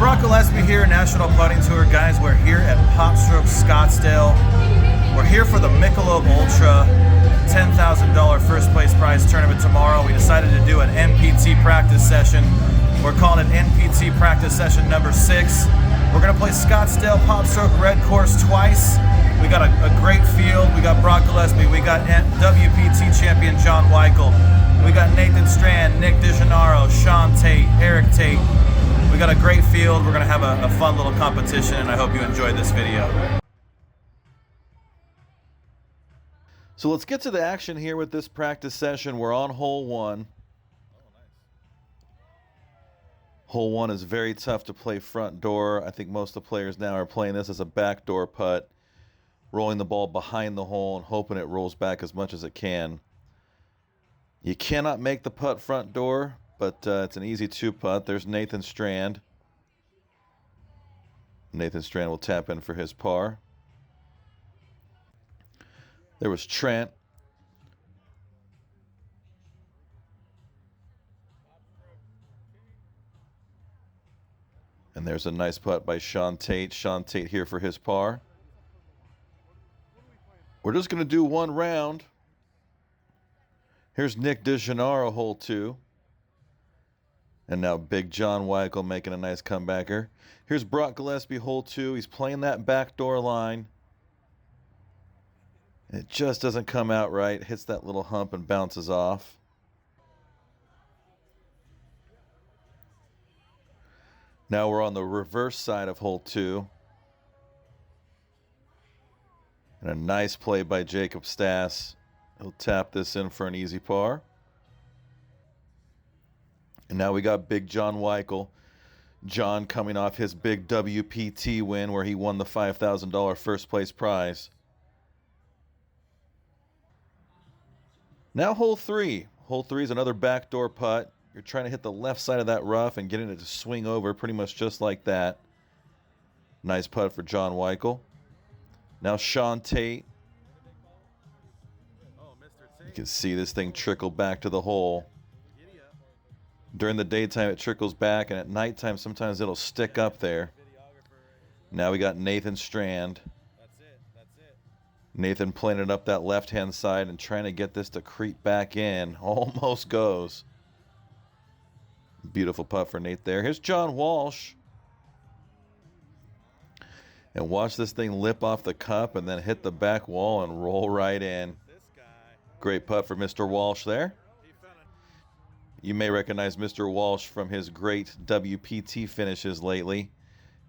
Brock Gillespie here, National Putting Tour. Guys, we're here at PopStroke Scottsdale. We're here for the Michelob Ultra $10,000 first place prize tournament tomorrow. We decided to do an NPT practice session. We're calling it NPT practice session number 6. We're going to play Scottsdale PopStroke Red Course twice. We got a great field. We got Brock Gillespie. We got WPT champion John Weichel. We got Nathan Strand, Nick DeGennaro, Sean Tate, Eric Tate. We got a great field. We're going to have a fun little competition, and I hope you enjoyed this video. So let's get to the action here with this practice session. We're on hole 1. Hole 1 is very tough to play front door. I think most of the players now are playing this as a backdoor putt, rolling the ball behind the hole and hoping it rolls back as much as it can. You cannot make the putt front door, but it's an easy 2-putt. There's Nathan Strand. Nathan Strand will tap in for his par. There was Trent. And there's a nice putt by Sean Tate. Sean Tate here for his par. We're just going to do one round. Here's Nick DeGennaro, hole 2. And now Big John Weichel making a nice comebacker. Here's Brock Gillespie, hole 2. He's playing that backdoor line. It just doesn't come out right. Hits that little hump and bounces off. Now we're on the reverse side of hole 2. And a nice play by Jacob Stass. He'll tap this in for an easy par. And now we got Big John Weichel. John coming off his big WPT win where he won the $5,000 first place prize. Now hole 3. Hole 3 is another backdoor putt. You're trying to hit the left side of that rough and getting it to swing over pretty much just like that. Nice putt for John Weichel. Now Sean Tate. You can see this thing trickle back to the hole. During the daytime it trickles back, and at nighttime sometimes it'll stick up there. Now we got Nathan Strand. Nathan playing it up that left-hand side and trying to get this to creep back in. Almost goes. Beautiful putt for Nate there. Here's John Walsh. And watch this thing lip off the cup and then hit the back wall and roll right in. Great putt for Mr. Walsh there. You may recognize Mr. Walsh from his great WPT finishes lately.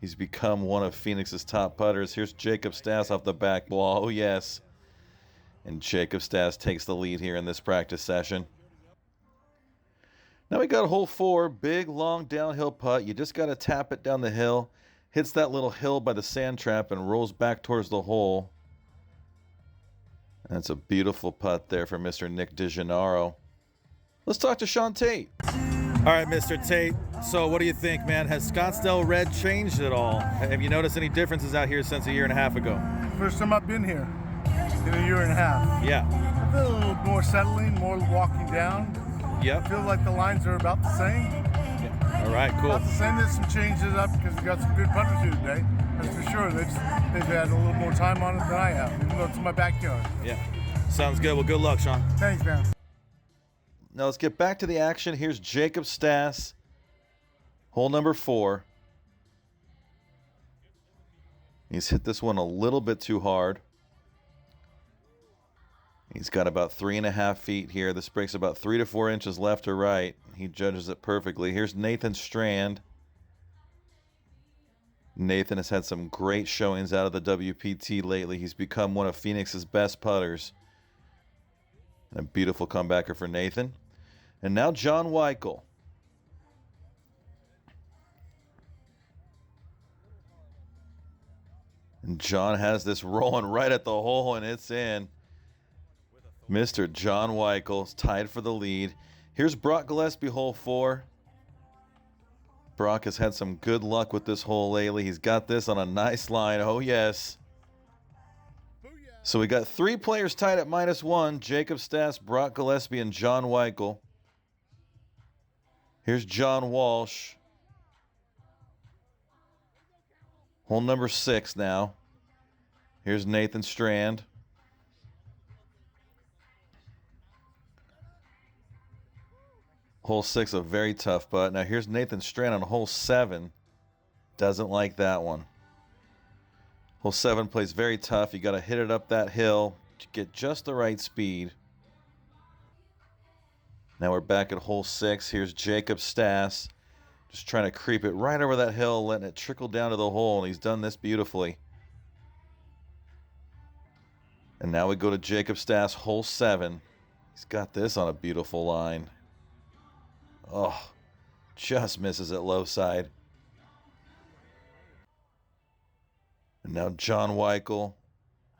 He's become one of Phoenix's top putters. Here's Jacob Stass off the back wall. Oh, yes. And Jacob Stass takes the lead here in this practice session. Now we got hole 4, big long downhill putt. You just got to tap it down the hill. Hits that little hill by the sand trap and rolls back towards the hole. That's a beautiful putt there for Mr. Nick DeGennaro. Let's talk to Sean Tate. All right, Mr. Tate. So what do you think, man? Has Scottsdale Red changed at all? Have you noticed any differences out here since a year and a half ago? First time I've been here in a year and a half. Yeah. I feel a little more settling, more walking down. Yep. I feel like the lines are about the same. Yeah. All right, cool. About the same. There's some changes up because we got some good putters here today. That's for sure. They've had a little more time on it than I have, even though it's in my backyard. Yeah. Sounds good. Well, good luck, Sean. Thanks, man. Now let's get back to the action. Here's Jacob Stass. Hole number 4. He's hit this one a little bit too hard. He's got about 3.5 feet here. This breaks about 3 to 4 inches left or right. He judges it perfectly. Here's Nathan Strand. Nathan has had some great showings out of the WPT lately. He's become one of Phoenix's best putters. And a beautiful comebacker for Nathan. And now John Weichel. And John has this rolling right at the hole, and it's in. Mr. John Weichel tied for the lead. Here's Brock Gillespie, hole 4. Brock has had some good luck with this hole lately. He's got this on a nice line. Oh, yes. So we got 3 players tied at -1. Jacob Stass, Brock Gillespie, and John Weichel. Here's John Walsh. Hole number 6 now. Here's Nathan Strand. Hole 6, a very tough putt. Now here's Nathan Strand on hole 7. Doesn't like that one. Hole 7 plays very tough. You got to hit it up that hill to get just the right speed. Now we're back at hole 6. Here's Jacob Stass. Just trying to creep it right over that hill, letting it trickle down to the hole, and he's done this beautifully. And now we go to Jacob Stass, hole 7. He's got this on a beautiful line. Oh, just misses it low side. And now John Weichel,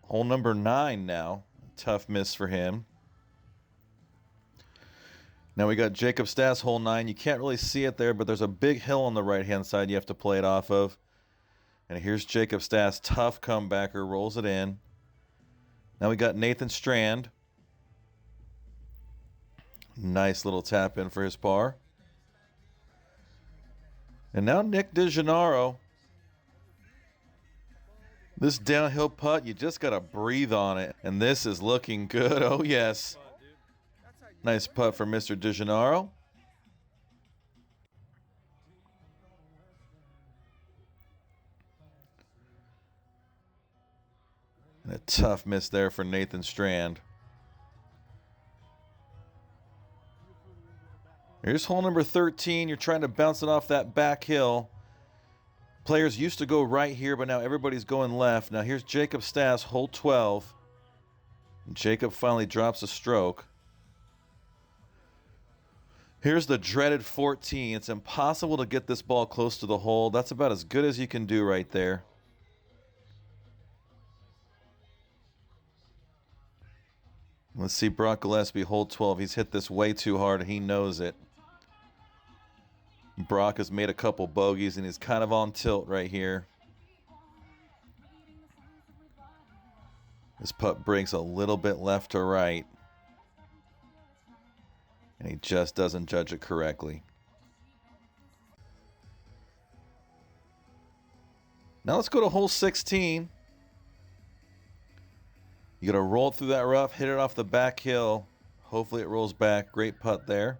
hole number 9 now. Tough miss for him. Now we got Jacob Stass, hole 9. You can't really see it there, but there's a big hill on the right-hand side you have to play it off of. And here's Jacob Stass, tough comebacker, rolls it in. Now we got Nathan Strand. Nice little tap in for his par. And now Nick DeGennaro. This downhill putt, you just got to breathe on it. And this is looking good. Oh, yes. Nice putt for Mr. DeGennaro. And a tough miss there for Nathan Strand. Here's hole number 13. You're trying to bounce it off that back hill. Players used to go right here, but now everybody's going left. Now here's Jacob Stass, hole 12. And Jacob finally drops a stroke. Here's the dreaded 14. It's impossible to get this ball close to the hole. That's about as good as you can do right there. Let's see Brock Gillespie, hole 12. He's hit this way too hard, and he knows it. Brock has made a couple bogeys, and he's kind of on tilt right here. This putt breaks a little bit left to right. And he just doesn't judge it correctly. Now let's go to hole 16. You got to roll through that rough, hit it off the back hill. Hopefully it rolls back. Great putt there.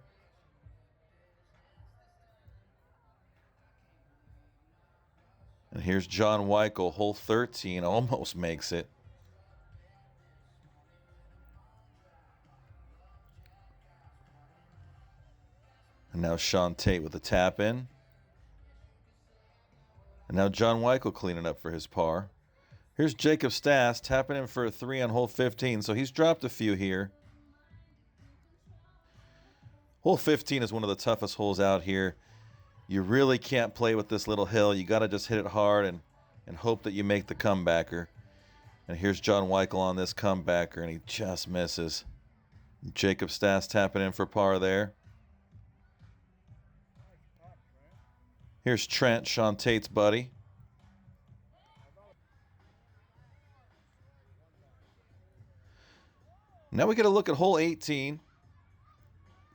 And here's John Weichel, hole 13. Almost makes it. And now Sean Tate with a tap in. And now John Weichel cleaning up for his par. Here's Jacob Stass tapping in for a 3 on hole 15. So he's dropped a few here. Hole 15 is one of the toughest holes out here. You really can't play with this little hill. You got to just hit it hard and hope that you make the comebacker. And here's John Weichel on this comebacker, and he just misses. Jacob Stass tapping in for par there. Here's Trent, Sean Tate's buddy. Now we get a look at hole 18.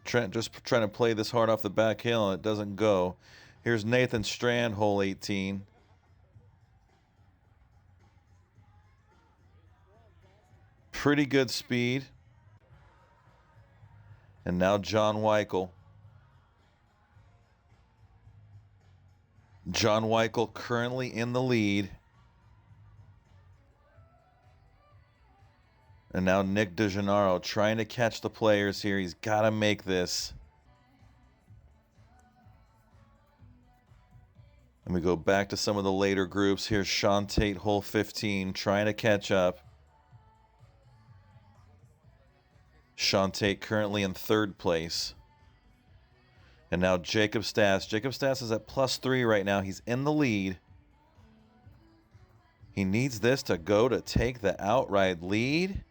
Trent just trying to play this hard off the back hill, and it doesn't go. Here's Nathan Strand, hole 18. Pretty good speed. And now John Weichel. John Weichel currently in the lead. And now Nick DeGennaro trying to catch the players here. He's got to make this. And we go back to some of the later groups. Here's Sean Tate, hole 15, trying to catch up. Sean Tate currently in 3rd place. And now Jacob Stass. Jacob Stass is at +3 right now. He's in the lead. He needs this to go to take the outright lead.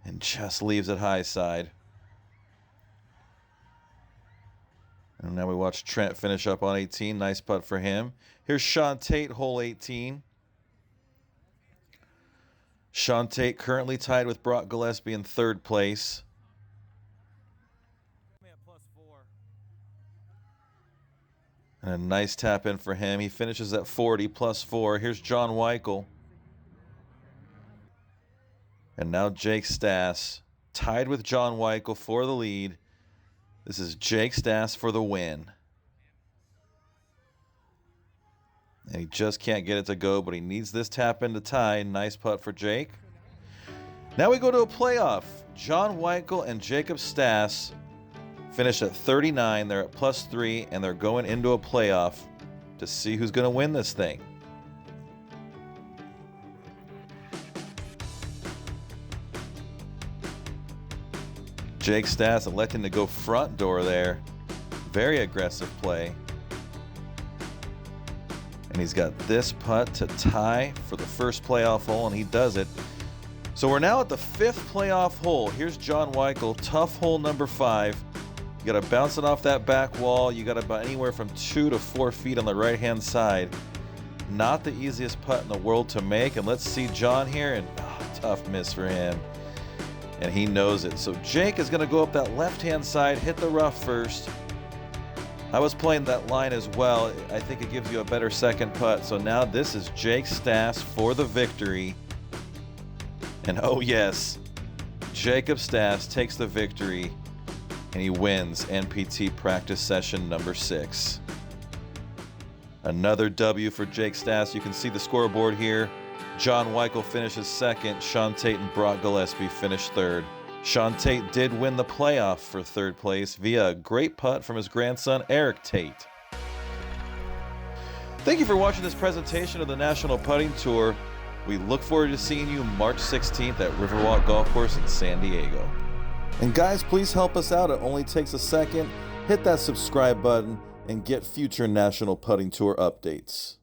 And just leaves it high side. And now we watch Trent finish up on 18. Nice putt for him. Here's Sean Tate, hole 18. Sean Tate currently tied with Brock Gillespie in 3rd place. And a nice tap in for him. He finishes at 40 plus 4. Here's John Weichel. And now Jake Stass, tied with John Weichel for the lead. This is Jake Stass for the win. And he just can't get it to go, but he needs this tap in to tie. Nice putt for Jake. Now we go to a playoff. John Weichel and Jacob Stass finish at 39. They're at plus 3, and they're going into a playoff to see who's going to win this thing. Jake Stass electing to go front door there. Very aggressive play. And he's got this putt to tie for the first playoff hole, and he does it. So we're now at the 5th playoff hole. Here's John Weichel, tough hole number 5. You got to bounce it off that back wall. You got about anywhere from 2 to 4 feet on the right-hand side. Not the easiest putt in the world to make. And let's see John here, and tough miss for him. And he knows it. So Jake is going to go up that left-hand side, hit the rough first. I was playing that line as well. I think it gives you a better second putt. So now this is Jake Stass for the victory. And oh yes, Jacob Stass takes the victory, and he wins NPT practice session number 6. Another W for Jake Stass. You can see the scoreboard here. John Weichel finishes 2nd. Sean Tate and Brock Gillespie finished 3rd. Sean Tate did win the playoff for 3rd place via a great putt from his grandson, Eric Tate. Thank you for watching this presentation of the National Putting Tour. We look forward to seeing you March 16th at Riverwalk Golf Course in San Diego. And guys, please help us out. It only takes a second. Hit that subscribe button and get future National Putting Tour updates.